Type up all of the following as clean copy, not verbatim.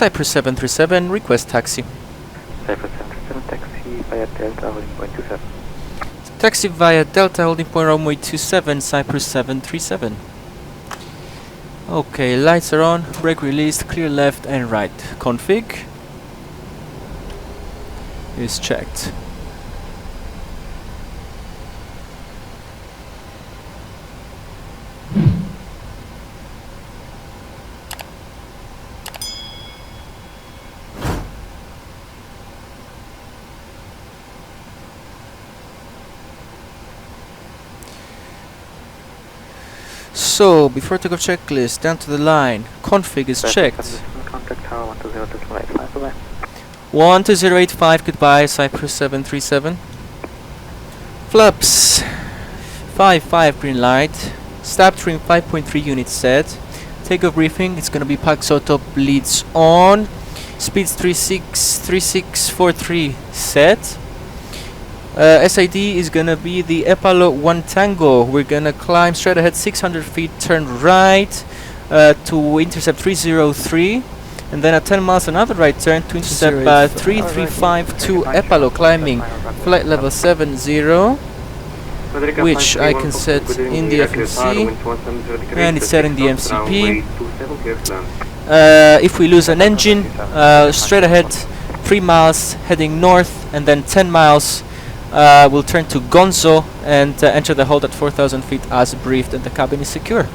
Cyprus 737, request taxi. Cyprus 737, taxi via Delta holding point 27. Taxi via Delta holding point runway 27, Cyprus 737. Okay, lights are on, brake released, clear left and right. Config is checked. So, before takeoff checklist, down to the line, config is checked. Contact tower 120.85, bye-bye. 12085, goodbye, Cyprus 737. Flaps 5 green light. Stab trim 5.3 units set. Takeoff briefing, it's gonna be Paxotop leads on. Speeds 3643 set. SID is gonna be the Epalo 1 Tango. We're gonna climb straight ahead 600 feet, turn right to intercept 303, and then at 10 miles another right turn to intercept 3352 Epalo, climbing flight level 70, which I can set in the FMC, and it's set in the MCP. If we lose an engine, straight ahead 3 miles heading north, and then 10 miles we'll turn to Gonzo and enter the hold at 4,000 feet as briefed, and the cabin is secure.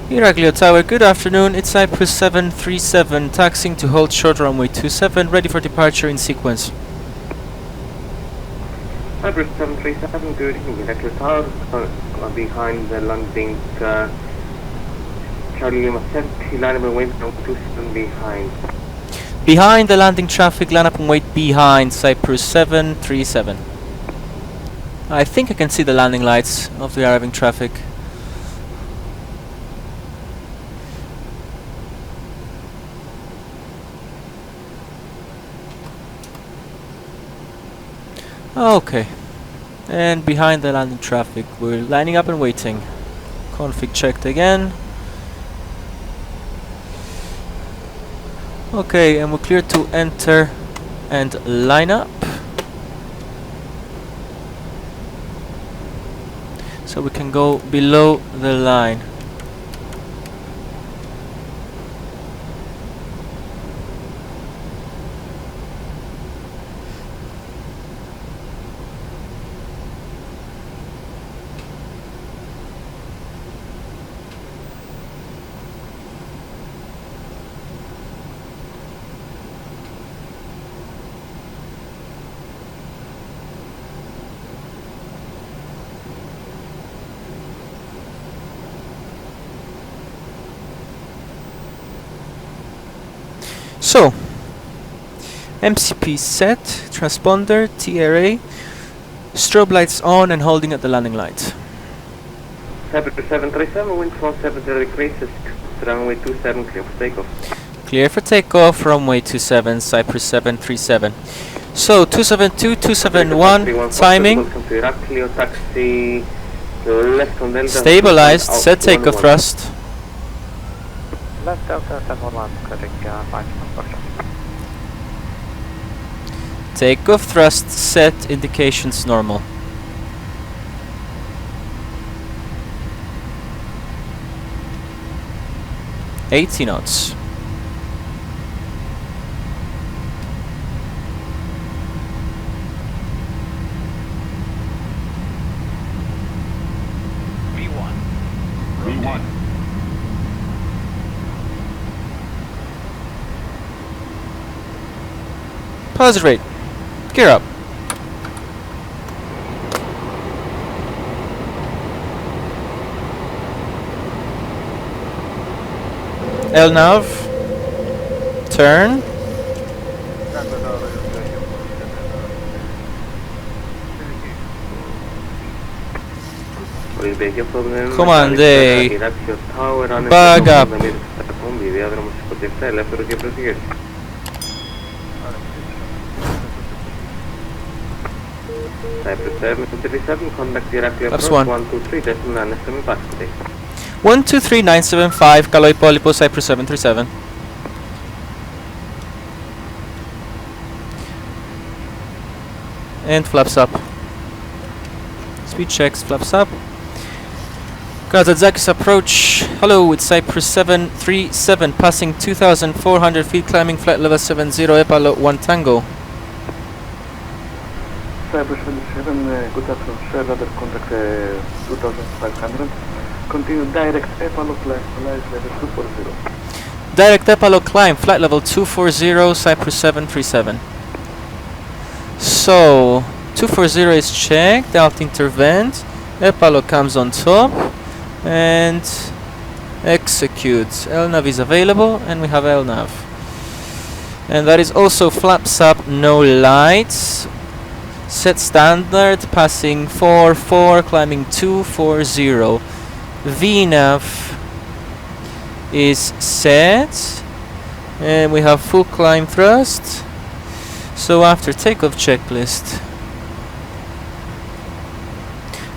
Heraklion Tower, good afternoon. It's Cyprus 737, taxiing to hold short runway 27, ready for departure in sequence. Cyprus 737, good evening. Heraklion Tower, behind the landing Charlie Lima 70, line up and wait from 27 behind. Behind the landing traffic, line up and wait behind Cyprus 737. I think I can see the landing lights of the arriving traffic. Okay. And behind the landing traffic, we're lining up and waiting. Config checked again. Okay, and we're clear to enter and line up. So we can go below the line. So, MCP set, transponder, TRA, strobe lights on and holding at the landing light. Cyprus 737, wind from 70 degrees, runway 27, clear for takeoff. Clear for takeoff, runway 27, Cyprus 737. So, 272, 271, timing. Welcome to Heraklion, taxi left on Delta. Stabilized, set takeoff thrust. Left Delta 1011, cutting 5 construction. Takeoff thrust set, indications normal. $80 knots. V1. Positive rate. Gear up. LNAV. Turn. Command A. Bag up. Cyprus 737, contact Heraklion That's approach one. 123, decimal and estimate back today. 123975, Kalo Ipolipo, Cyprus 737. and flaps up. Speed checks, flaps up. Kazadzakis approach. Hello, it's Cyprus 737 passing 2,400 feet, climbing flight level 70, Epalo 1 Tango. Cyprus 77, good afternoon, sir, Rudder contact 2,500. Continue direct Epalo flight level 240. Direct Epalo climb, flight level 240, Cyprus 737. So, 240 is checked, alt intervent, Epalo comes on top, and executes. LNAV is available, and we have LNAV. And that is also flaps up, no lights. Set standard, passing 44, climbing 240. VNAV is set, and we have full climb thrust. So after takeoff checklist.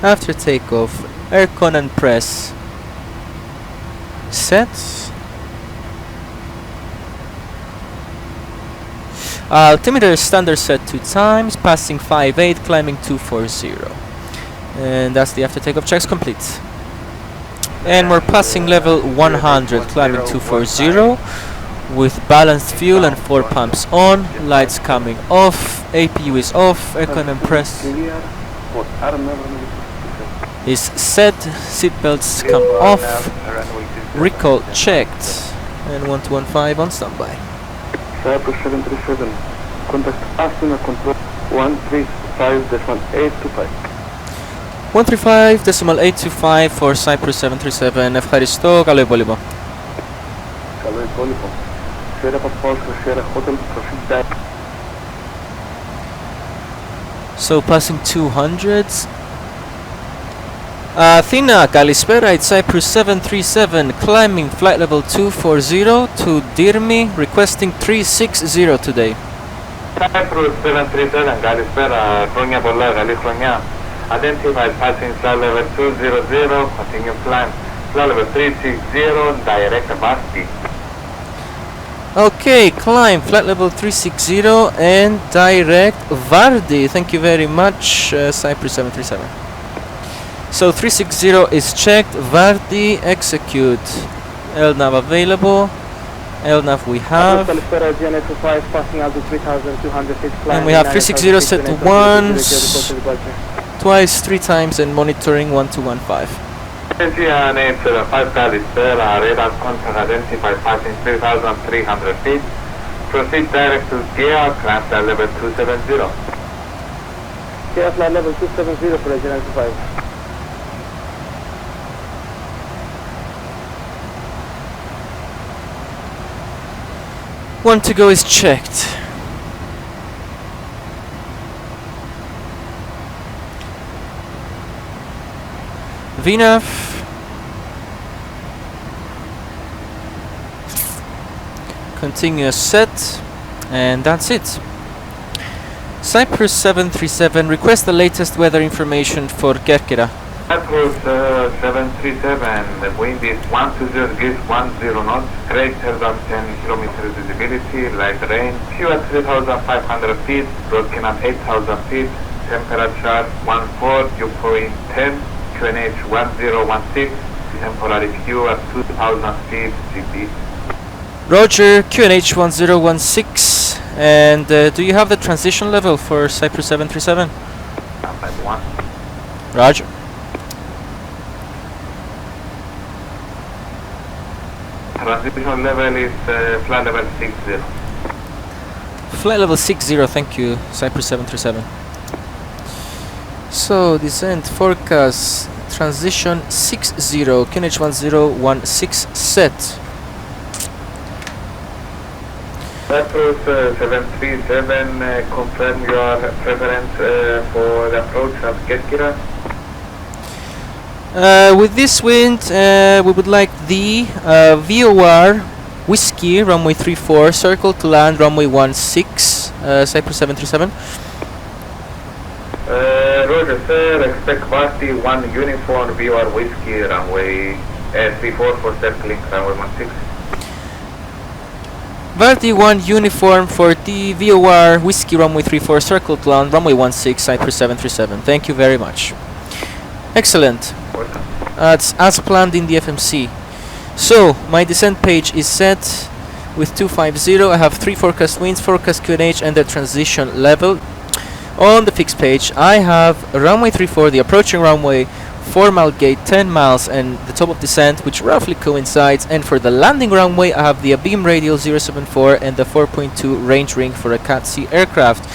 After takeoff, aircon and press. Set. Altimeter standard set 2 times, passing 58, climbing 240. And that's the after takeoff checks complete. And we're passing level 100, climbing 240 with balanced fuel and 4 pumps on, lights coming off, APU is off, aircon and press is set, seatbelts come off, recall checked, and 1215 on standby. Cyprus 737, contact Asuna control 135.825. 135.825 for Cyprus 737. Ευχαριστώ, καλό υπόλοιπο. Καλό υπόλοιπο. Sierra Papa Sierra Hotel, proceed direct. So passing 200s. Athena, καλησπέρα, it's Cyprus 737, climbing flight level 240 to Dirmi, requesting 360 today. Cyprus 737, καλησπέρα, χρόνια πολλά, καλή χρονιά. Identified passing flight level 200, continue climb, flight level 360, direct Vasti. Okay, climb flight level 360 and direct Vardi. Thank you very much, Cyprus 737. So 360 is checked, Vardi execute. LNAV available, LNAV we have. And we have 360 set to once, twice, 3 times, and monitoring 1215. India 875 καλησπέρα, radar contact identified passing 3,300 feet. Proceed direct to GEA, climb flight level 270. GEA flight level 270 for Agent 95. One to go is checked. VNAV. Continuous set. And that's it. Cyprus 737, request the latest weather information for Kerkera. Cyprus 737, the wind is 120 degrees 10 knots, greater than 10 kilometers visibility, light rain, fuel at 3,500 feet, broken at 8,000 feet, temperature 14, dew point 10, QNH 1016, temporary view at 2,000 feet, GP. Roger, QNH 1016. And do you have the transition level for Cyprus 737? 1. Roger. Transition level is flight level 60. Flight level 60, thank you, Cyprus 737. So, descent forecast, transition 60, QNH 1016 set. Cyprus 737, confirm your preference for the approach at Kerkira. With this wind, we would like the VOR Whiskey runway 34 circle to land runway 16, Cyprus 737. Roger, sir. Expect Vasti 1 uniform VOR Whiskey runway 34 for circling runway 16. Vardy 1 uniform for the VOR Whiskey runway 34 circle clown runway 16 Cyprus 737. Thank you very much. Excellent. It's as planned in the FMC. So my descent page is set with 250. I have 3 forecast winds, forecast QNH, and the transition level. On the fixed page I have runway 34, the approaching runway, 4 mile gate, 10 miles, and the top of descent, which roughly coincides. And for the landing runway I have the ABIM radial 074 and the 4.2 range ring for a Cat C aircraft.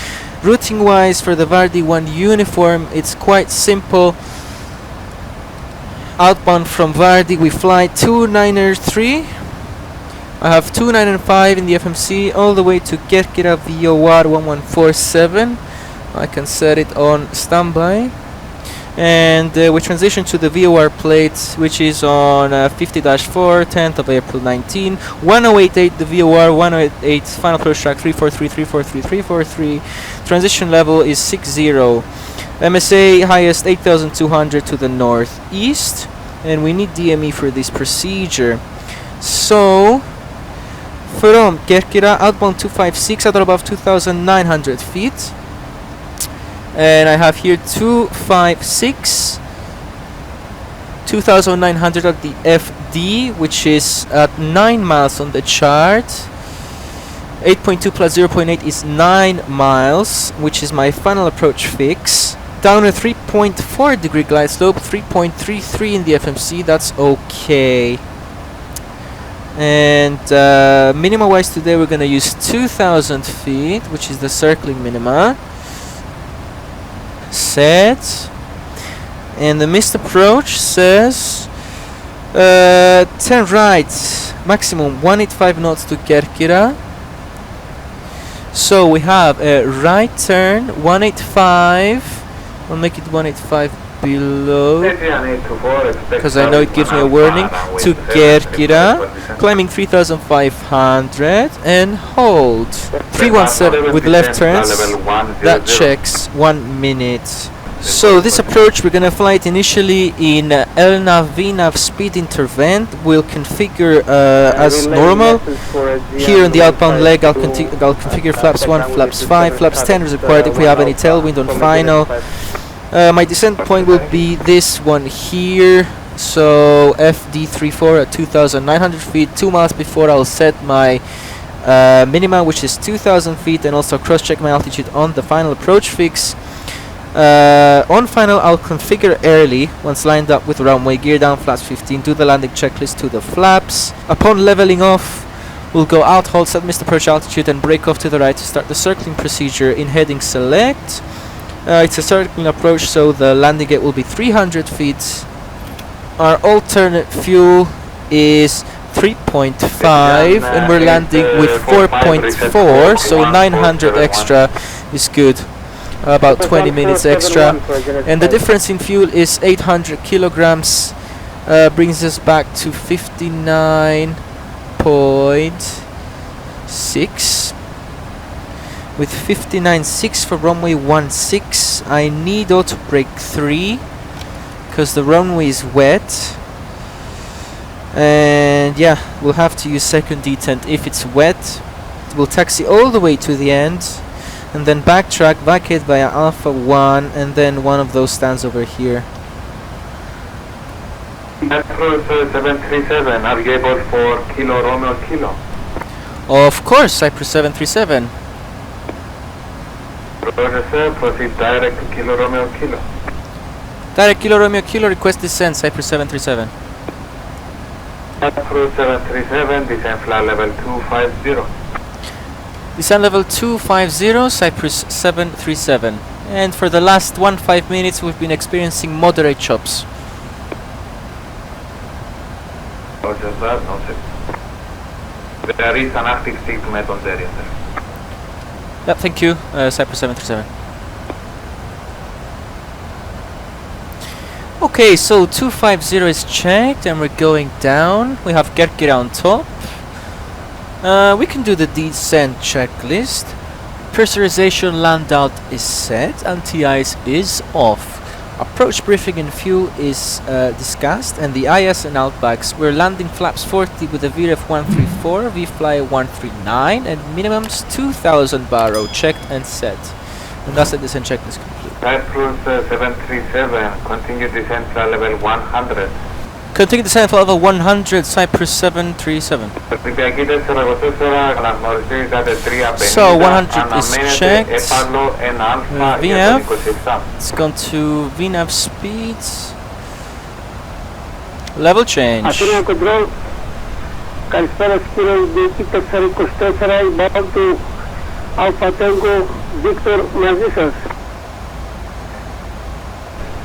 Routing wise for the Vardy 1 uniform, it's quite simple. Outbound from Vardy we fly 293. I have 295 in the FMC all the way to Kerkira VOR 1147. I can set it on standby. And we transition to the VOR plate, which is on 50-4, 10th of April 19. 1088 the VOR, 108 final approach track 343, 343, 343. Transition level is 60. MSA highest 8200 to the northeast. And we need DME for this procedure. So from Kerkira, outbound 256 at or above 2900 feet. And I have here 256, 2900 at the FD, which is at 9 miles on the chart. 8.2 plus 0.8 is 9 miles, which is my final approach fix. Down a 3.4 degree glide slope, 3.33 in the FMC, that's okay. And minima wise today we're gonna use 2000 feet, which is the circling minima. Set. And the missed approach says 10 right, maximum 185 knots to Kerkira. So we have a right turn 185. I'll make it 185 below, because I know it gives me a warning, to Kerkira, climbing 3500 and hold 317 with left turns. That checks 1 minute. So this approach we're gonna fly it initially in LNAV VNAV speed intervent. We'll configure as normal. Here on the outbound leg I'll configure flaps 1, flaps 5, flaps 10 is required if we have any tailwind on final. My descent point will be this one here. So FD34 at 2900 feet, 2 miles before I'll set my minima, which is 2000 feet, and also cross check my altitude on the final approach fix. On final I'll configure early once lined up with runway, gear down flaps 15, do the landing checklist to the flaps. Upon leveling off we'll go out, hold, set missed approach altitude and break off to the right to start the circling procedure in heading select. It's a circling approach, so the landing gate will be 300 feet. Our alternate fuel is 3.5 and we're landing with 4.4, so 900 extra is good. About 20 minutes extra. And the difference in fuel is 800 kilograms, brings us back to 59.6. with 59.6 for runway 16. I need auto brake 3 because the runway is wet. And yeah, we'll have to use second detent if it's wet. We'll taxi all the way to the end and then backtrack, vacate via Alpha 1, and then one of those stands over here. Cyprus 737, are you able for Kilo Romeo Kilo? Of course, Cyprus 737. Roger sir, proceed direct to Kilo Romeo Kilo. Direct Kilo Romeo Kilo, request descent, Cyprus 737. Cyprus 737, descent flight level 250. Descent level 250, Cyprus 737. And for the last 15 minutes we've been experiencing moderate chops. Roger sir, noted. There is an active seatbelt on there, sir. Yep, thank you, Cyprus 737. Okay, so 250 is checked and we're going down. We have Kerkira on top. We can do the descent checklist. Pressurization land out is set, anti-ice is off. Approach briefing and fuel is discussed, and the IS and outbacks. We're landing flaps 40 with a VREF 134, VFly 139, and minimums 2000 baro checked and set. And that's the descent checklist complete. Cyprus 737, continue descent to level 100. Continue descent to level 100, Cyprus 737. So 100 is checked. VNAV, it's gone to VNAV speeds. Level change. Athenian control. Καλησπέρα κύριε Μπίκη 424, inbound to Alpha Tango Victor μαζί σας.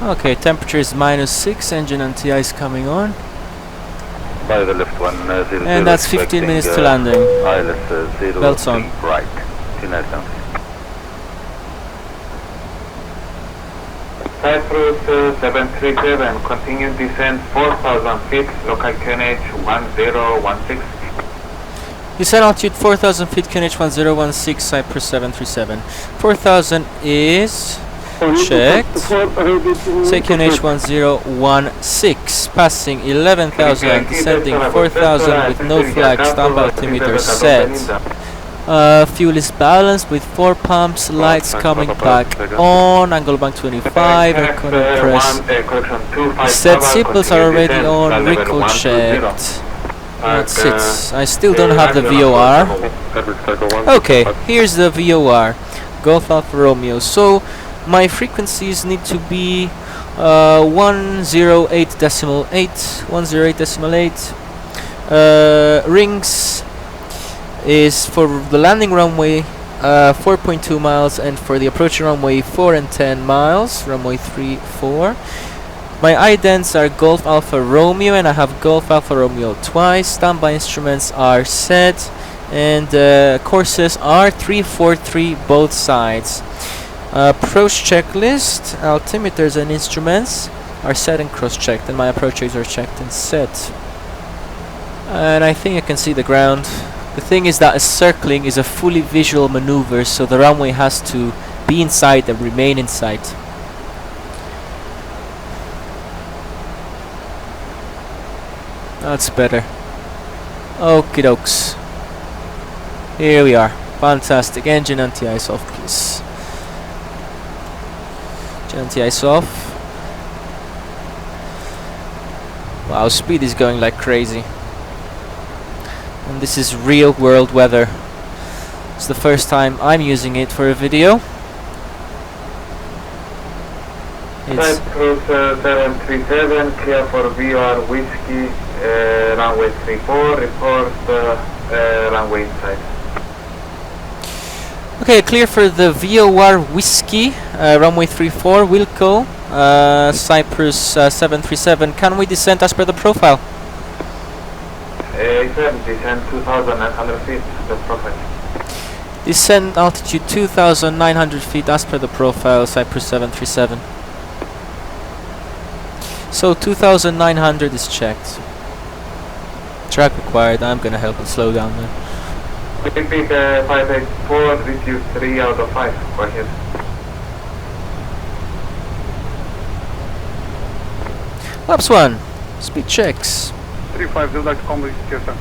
Okay, temperature is -6, engine anti-ice is coming on. By the left one, And that's 15 minutes to landing. Belts on. Right. Cyprus 737, continue descent 4,000 feet, local QNH 1016. Descent altitude 4,000 feet, QNH 1016, Cyprus 737. 4,000 is checked. Say QNH 1016, passing 11,000, descending 4,000 with no flag, standby altimeter set. Fuel is balanced with 4 pumps, lights coming back on, angle bank 25, air compress. Set seatbelts are already on, recall checked. That's it. I still don't have the VOR. Okay, here's the VOR. Golf Alpha Romeo. So my frequencies need to be 108.8, 108.8. Rings is for the landing runway 4.2 miles, and for the approaching runway 4 and 10 miles, runway 3-4. My idents are Golf Alpha Romeo, and I have Golf Alpha Romeo twice. Standby instruments are set, and courses are 343 both sides. Approach checklist, altimeters and instruments are set and cross-checked, and my approaches are checked and set. And I think I can see the ground. The thing is that a circling is a fully visual maneuver, so the runway has to be in sight and remain in sight. That's better. Okie dokes. Here we are. Fantastic. Engine anti-ice off, please. Engine anti-ice off. Wow, speed is going like crazy. And this is real world weather. It's the first time I'm using it for a video. It's Cyprus 737, clear for VOR Whiskey, runway 34, report runway inside. okay, clear for the VOR Whiskey, runway 34, Wilco, Cyprus 737. Can we descend as per the profile? Descent 2,900 feet, the profile. Descent altitude 2,900 feet as per the profile, Cyprus 737. So 2,900 is checked. Track required. I'm gonna help it slow down then. Olympic 584, reduce 3 out of 5. Go ahead. Laps 1. Speed checks. 35, would like to come with yourself.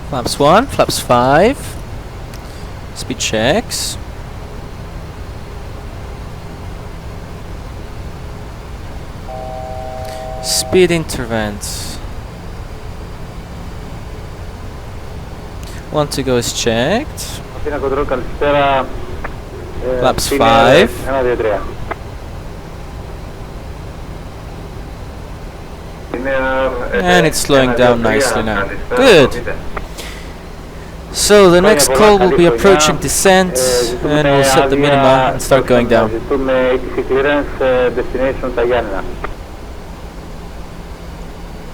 Flaps 1, flaps 5. Speed checks. Speed intervents. 1 to go is checked. Flaps 5. And it's slowing down nicely now. Good. So the next call will be approaching descent, and we'll set the minima and start going down. Είναι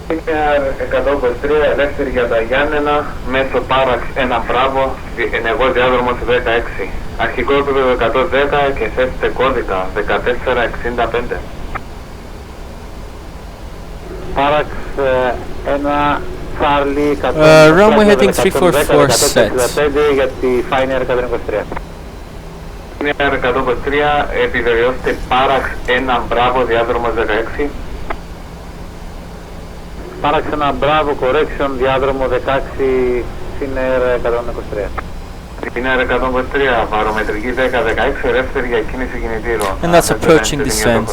123, ελεύθερη για τα Γιάννενα, μέσω Πάραξ 1 Μπράβο, ενεργός διάδρομος 16. Αρχικό επίπεδο 110 και θέτετε κώδικα 1465. Πάραξ Ένα Charlie runway heading 344 set. για τη Finer 123. Finer 123, επιβεβαιώστε Πάραξ 1 Μπράβο, διάδρομος 16. Πάραξ 1 Μπράβο, correction, διάδρομο 16, Finer 123. Finer 123, βαρομετρική 10-16, ελεύθερη για κίνηση κινητήρων. And that's approaching descent.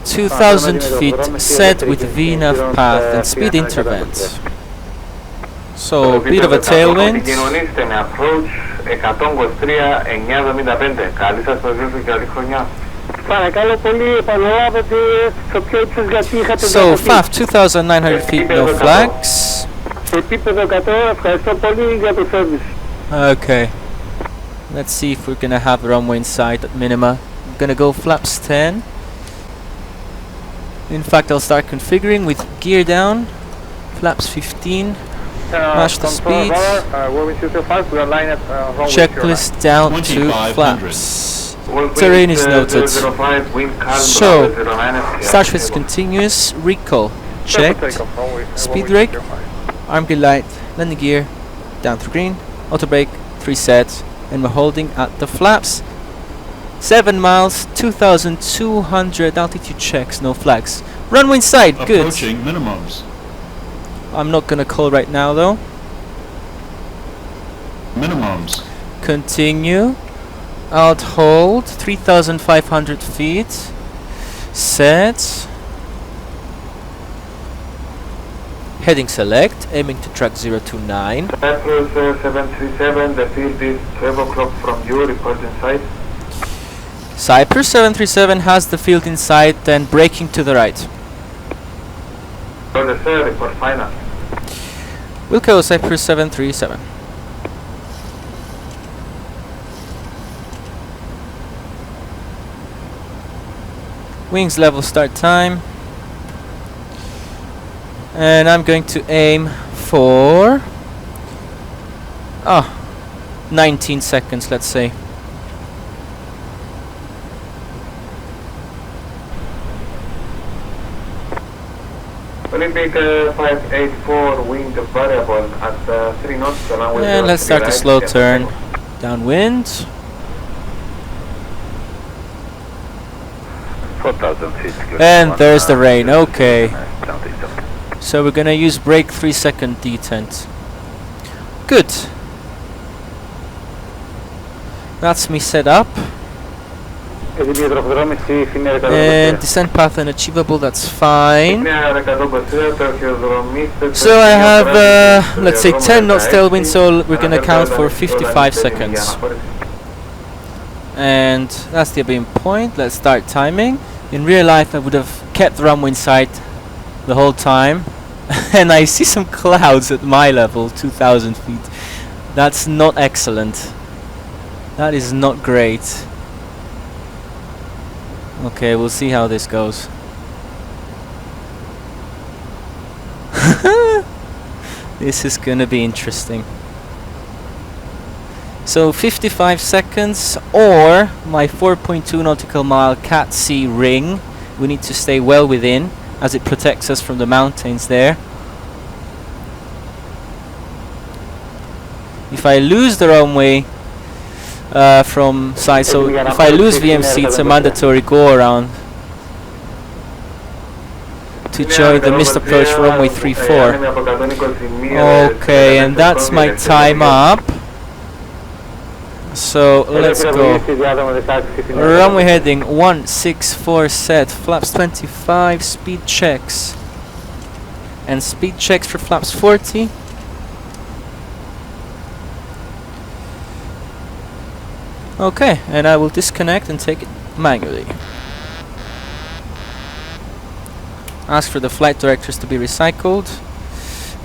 2000 feet set with VNAV path and speed intervent. So, bit of a tailwind. Επικοινωνήστε με approach 123-975. Καλή σας προσδόση και καλή χρονιά. Παρακαλώ πολύ, επαναλάβετε στο πιο ύψος γιατί είχατε So, FAF 2900 feet, no flags. Επίπεδο 100, ευχαριστώ πολύ για το service. Okay. Let's see if we're gonna have runway in sight at minima. I'm gonna go flaps 10. In fact, I'll start configuring with gear down, flaps 15, match the speed, checklist down to flaps. Terrain is noted. So, start is continuous, recall checked, speed brake, arm gear light, landing gear, down through green, auto brake, 3 sets, and we're holding at the flaps. 7 miles, 2,200 altitude checks, no flags. Runway inside, good. Approaching minimums. I'm not gonna call right now though. Minimums. Continue. Out hold, 3,500 feet. Set. Heading select, aiming to track 029. Cyprus 737, the field is 12 o'clock from you, report inside. Cyprus 737 has the field in sight and braking to the right. Order sir, report final. Wilco Cyprus 737. Wings level start time. And I'm going to aim for 19 seconds, let's say. Olympic 584, wind variable at 3 knots along with And let's start the slow turn. Downwind. 4,000 feet. And there's the rain, okay. So we're gonna use brake 3-second detent. Good. That's me set up. And descent path unachievable, that's fine. So I have, let's say 10 knots tailwind, so we're gonna count for 55 seconds. And that's the aim point. Let's start timing. In real life I would have kept the runway in sight the whole time. And I see some clouds at my level, 2,000 feet. That's not excellent. That is not great. Okay, we'll see how this goes. This is gonna be interesting. So 55 seconds or my 4.2 nautical mile Cat C ring. We need to stay well within as it protects us from the mountains there. If I lose the runway from side, so if I lose VMC, it's a mandatory go around to join the missed approach for runway 34. Okay, and that's my time up. So let's go. Runway heading 164 set, flaps 25, speed checks. And speed checks for flaps 40. Okay, and I will disconnect and take it manually. Ask for the flight directors to be recycled.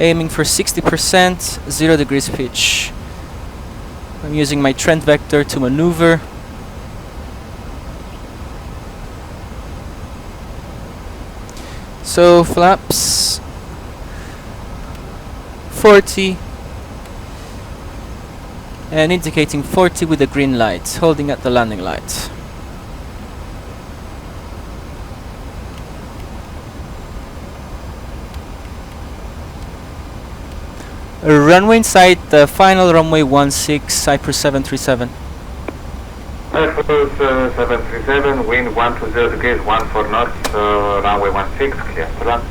Aiming for 60%, 0 degrees pitch. I'm using my trend vector to maneuver. So flaps 40 and indicating 40 with a green light, holding at the landing light. Runway inside the final runway 16, Cyprus 737. Cyprus 737, wind 120 degrees, 14 knots, runway 16, clear to land.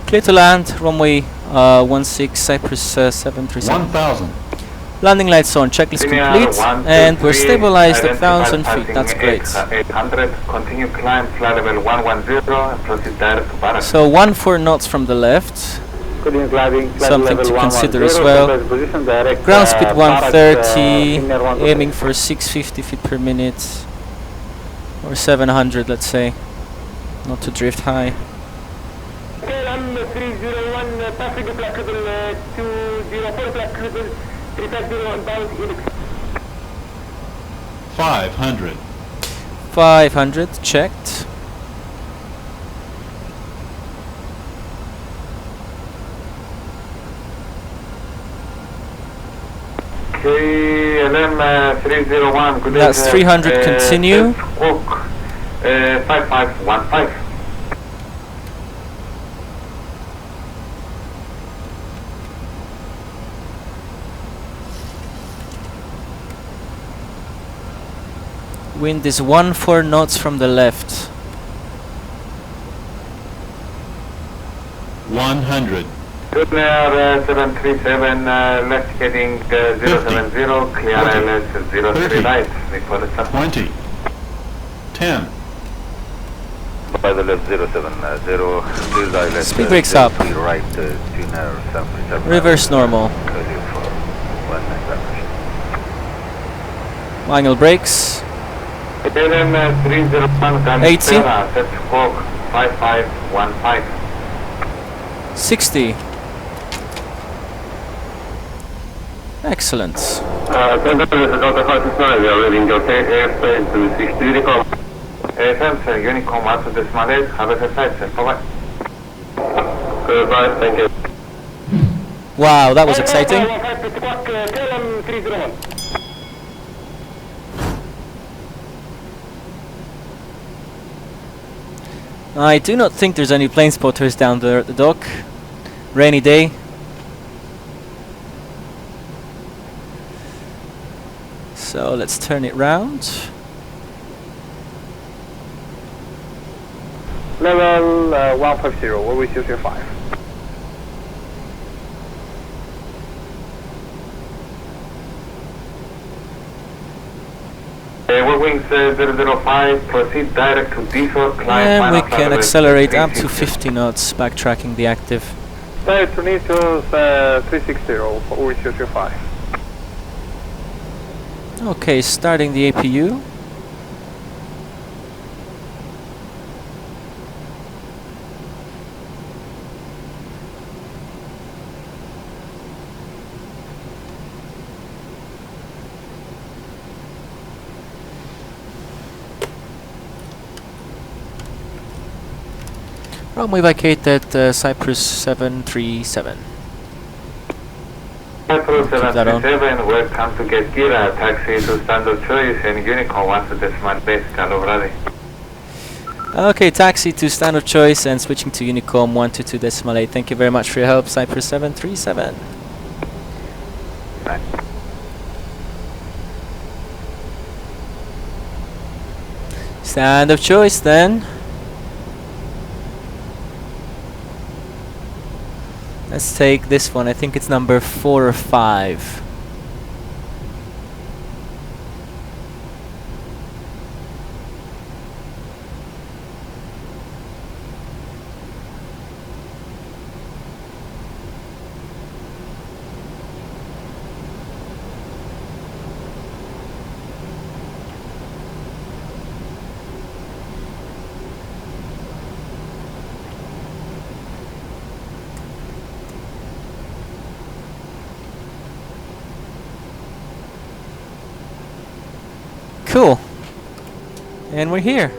Clear to land, runway 16, Cyprus 737. 1,000. Landing lights on, checklist complete, and we're stabilized at 1,000 feet. That's great. 800, continue climb, flight level 110, and proceed direct to Barracks. So 14 knots from the left. Continue gliding, flight Something level to consider 110, as well. best position, direct, Ground speed Barracks, 130, inner 120. aiming for 650 feet per minute, or 700, let's say, not to drift high. KLM 301, passing applicable 204, applicable 350 inbound, Helix. 500. 500, checked. KLM 301, good That's day, 300, continue. Squawk 5515. Wind is 14 knots from the left. 100. Good Air 737, left heading 070, clear ILS 03 right, Nicola. 20. 10. By the left 070, please ILS. Speed brakes up. Right, tuner 737. Reverse normal. Clear for 19. Manual brakes. KLM 301, 80. set squawk 5515. 60. Excellent. Center, this is Delta 569, we are reading okay, airspace to 60 Unicom. FM, sir, Unicom 1 have a safe flight, sir, bye-bye. Goodbye, thank you. Wow, that was exciting. KLM 301. I do not think there's any plane spotters down there at the dock. Rainy day. So let's turn it round. Level 150, where we choose your 5. Wings 005, proceed direct to diesel, climb And we final can level accelerate up to 360. 50 knots, backtracking the active. Direct to Nisos 360, where we choose your 5. Okay, starting the APU. Runway vacated Cyprus 737. Cyprus Keep that on. 737, welcome to get gear, taxi to standard choice and Unicom 1 base, Carlo Brady. Okay, taxi to standard choice and switching to Unicom 122.8. Thank you very much for your help, Cyprus 737. Right. Standard choice then. Let's take this one. I think it's number 4 or 5. Cool. And we're here.